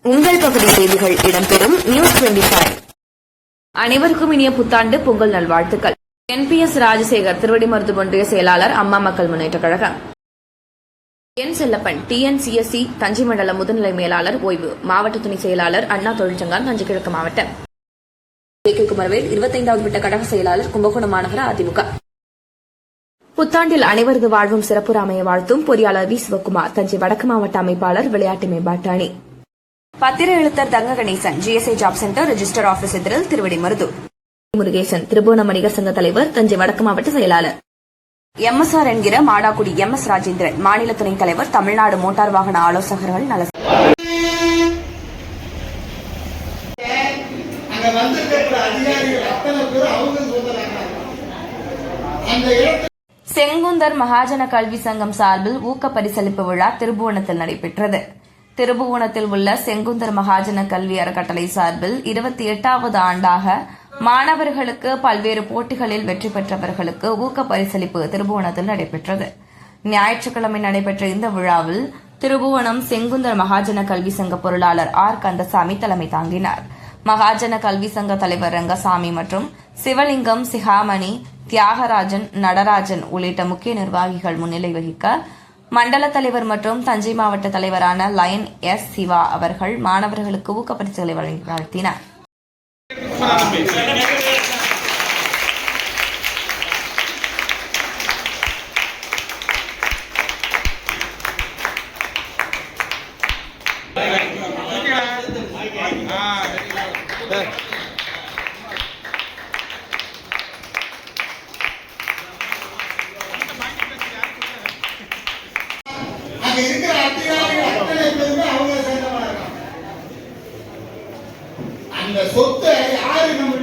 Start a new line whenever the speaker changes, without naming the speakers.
உங்கள் பகுதி செய்திகள் இடம்பெறும் நியூஸ் 25. அனைவருக்கும் இனிய புத்தாண்டு பொங்கல் நல்வாழ்த்துக்கள். NPS ராஜசேகர், திருவடிமருது ஒன்றிய செயலாளர், அம்மா மக்கள் முன்னேற்றக் கழகம். என் செல்லப்பன், TNCSC தஞ்சை மண்டல முதுநிலை மேலாளர் ஓய்வு, மாவட்ட துணை செயலாளர், அண்ணா தொழிற்சங்கம், தஞ்சை கிழக்கு மாவட்டம். குமரவேல், 25வது விட்ட கழக செயலாளர், கும்பகோணம் மாநகர அதிமுக. புத்தாண்டில் அனைவரது வாழ்வும் சிறப்புற அமைய வாழ்த்தும் பொறியாளர் வி. சிவக்குமார், தஞ்சை வடக்கு மாவட்ட அமைப்பாளர், விளையாட்டு மேம்பாட்டு அணி. பத்திர எழுத்தர் தங்க Ganesan, GSA job centre, register office எதிரில், திருவடிமருது. முருகேசன், திருபுவனம் வணிகர் சங்க தலைவர், தஞ்சை வடக்கு மாவட்ட செயலாளர். MSR என்கிற மாடாக்குடி MS ராஜேந்திரன், மாநில துணைத் தலைவர், தமிழ்நாடு மோட்டார் வாகன ஆலோசகர்கள் நல. செங்குந்தர் மகாஜன கல்வி சங்கம் சார்பில் ஊக்க பரிசளிப்பு விழா திருபுவனத்தில் நடைபெற்றது. திருபுவனத்தில் உள்ள செங்குந்தர் மகாஜன கல்வி அறக்கட்டளை சார்பில் 28வது ஆண்டாக மாணவர்களுக்கு பல்வேறு போட்டிகளில் வெற்றி பெற்றவர்களுக்கு ஊக்க பரிசளிப்பு திருபுவனத்தில் நடைபெற்றது. ஞாயிற்றுக்கிழமை நடைபெற்ற இந்த விழாவில் திருபுவனம் செங்குந்தர் மகாஜன கல்வி சங்க பொருளாளர் R. கந்தசாமி தலைமை தாங்கினார். மகாஜன கல்வி சங்க தலைவர் ரங்கசாமி மற்றும் சிவலிங்கம், சிகாமணி, தியாகராஜன், நடராஜன் உள்ளிட்ட முக்கிய நிர்வாகிகள் முன்னிலை வகிக்க மண்டல தலைவர் மற்றும் தஞ்சை மாவட்ட தலைவரான லயன் S. சிவா அவர்கள் மாணவர்களுக்கு ஊக்க பரிசுகளை வழங்கி வாழ்த்தினார்.
அந்த சொத்தை யாரு நம்ம